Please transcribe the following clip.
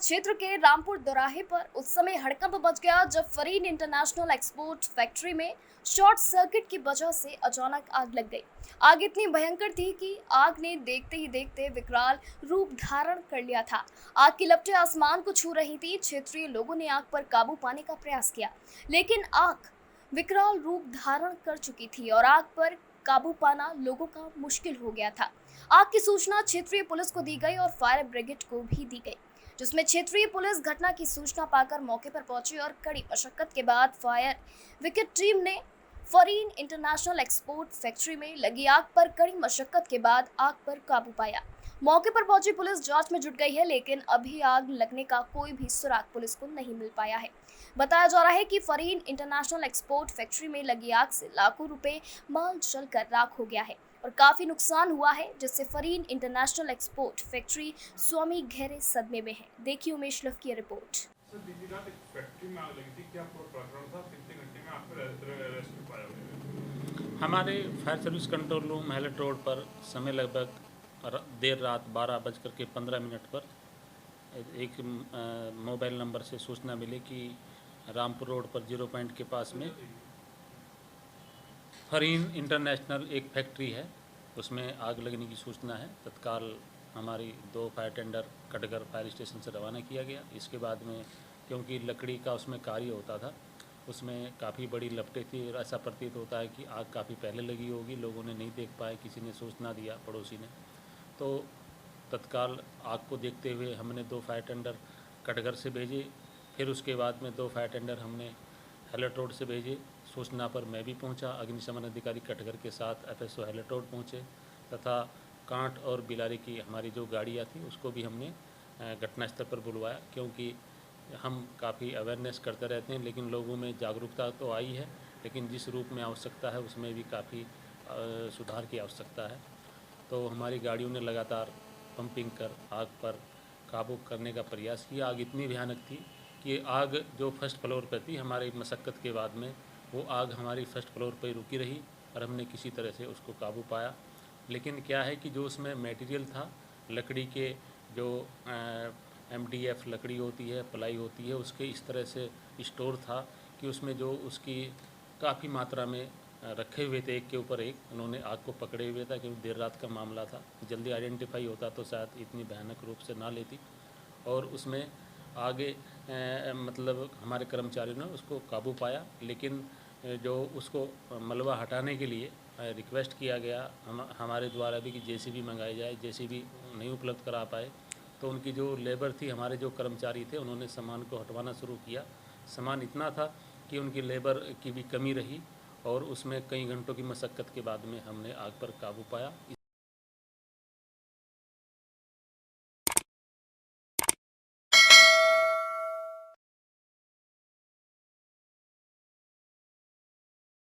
क्षेत्र के रामपुर दोराहे पर उस समय हड़कंप मच गया जब फरीन इंटरनेशनल एक्सपोर्ट फैक्ट्री में शॉर्ट सर्किट की वजह से अचानक आग लग गई। आग इतनी भयंकर थी कि आग ने देखते ही देखते विकराल रूप धारण कर लिया था। आग की लपटें आसमान को छू रही थी। क्षेत्रीय लोगों ने आग पर काबू पाने का प्रयास किया, लेकिन आग विकराल रूप धारण कर चुकी थी और आग पर काबू पाना लोगों का मुश्किल हो गया था। आग की सूचना क्षेत्रीय पुलिस को दी गई और फायर ब्रिगेड को भी दी गई, जिसमें क्षेत्रीय पुलिस घटना की सूचना पाकर मौके पर पहुंची और कड़ी मशक्कत के बाद फायर ब्रिगेड टीम ने फरीन इंटरनेशनल एक्सपोर्ट फैक्ट्री में लगी आग पर कड़ी मशक्कत के बाद आग पर काबू पाया। मौके पर पहुंची पुलिस जांच में जुट गई है, लेकिन अभी आग लगने का कोई भी सुराग पुलिस को नहीं मिल पाया है। बताया जा रहा है कि फरीन इंटरनेशनल एक्सपोर्ट फैक्ट्री में लगी आग से लाखों रुपए माल जलकर राख हो गया है और काफी नुकसान हुआ है, जिससे फरीन इंटरनेशनल एक्सपोर्ट फैक्ट्री स्वामी गहरे सदमे में है। देखिए उमेश लव की रिपोर्ट। सर, बीती रात एक फैक्ट्री में आग लगी थी, क्या पूरा प्रकरण था? कितने घंटे में आपको रेस्क्यू पाया गया? हमारे fire service control room Hallett road पर समय लगभग देर रात 12:15 पर एक मोबाइल नंबर से सूचना मिली कि रामपुर रोड पर 0 पॉइंट के पास में फरीन इंटरनेशनल एक फैक्ट्री है, उसमें आग लगने की सूचना है। तत्काल हमारी 2 fire tender Katghar fire station से रवाना किया गया। इसके बाद में क्योंकि लकड़ी का उसमें कार्य होता था, उसमें काफ़ी बड़ी लपटें थी और ऐसा प्रतीत होता है कि आग काफ़ी पहले लगी होगी, लोगों ने नहीं देख पाए, किसी ने सूचना दिया पड़ोसी ने, तो तत्काल आग को देखते हुए हमने 2 फायर टेंडर कटघर से भेजे। फिर उसके बाद में 2 फायर टेंडर हमने हैलेट रोड से भेजे। सूचना पर मैं भी पहुंचा, अग्निशमन अधिकारी कटघर के साथ FSO हैलेट रोड पहुंचे तथा कांट और बिलारी की हमारी जो गाड़ियां थी उसको भी हमने घटनास्थल पर बुलवाया, क्योंकि हम काफ़ी अवेयरनेस करते रहते हैं, लेकिन लोगों में जागरूकता तो आई है, लेकिन जिस रूप में आवश्यकता है उसमें भी काफ़ी सुधार की आवश्यकता है। तो हमारी गाड़ियों ने लगातार पंपिंग कर आग पर काबू करने का प्रयास किया। आग इतनी भयानक थी कि आग जो फर्स्ट फ्लोर पर थी, हमारी मशक्क़त के बाद में वो आग हमारी फर्स्ट फ्लोर पर रुकी रही और हमने किसी तरह से उसको काबू पाया। लेकिन क्या है कि जो उसमें मटेरियल था, लकड़ी के जो MDF लकड़ी होती है, प्लाई होती है, उसके इस तरह से स्टोर था कि उसमें जो उसकी काफ़ी मात्रा में रखे हुए थे, एक के ऊपर एक, उन्होंने आग को पकड़े हुए था, क्योंकि देर रात का मामला था। जल्दी आइडेंटिफाई होता तो शायद इतनी भयानक रूप से ना लेती। और उसमें आगे मतलब हमारे कर्मचारियों ने उसको काबू पाया, लेकिन जो उसको मलबा हटाने के लिए रिक्वेस्ट किया गया हमारे द्वारा भी कि JCB मंगाई जाए। JCB नहीं उपलब्ध करा पाए, तो उनकी जो लेबर थी, हमारे जो कर्मचारी थे, उन्होंने सामान को हटवाना शुरू किया। सामान इतना था कि उनकी लेबर की भी कमी रही और उसमें कई घंटों की मशक्क़त के बाद में हमने आग पर काबू पाया।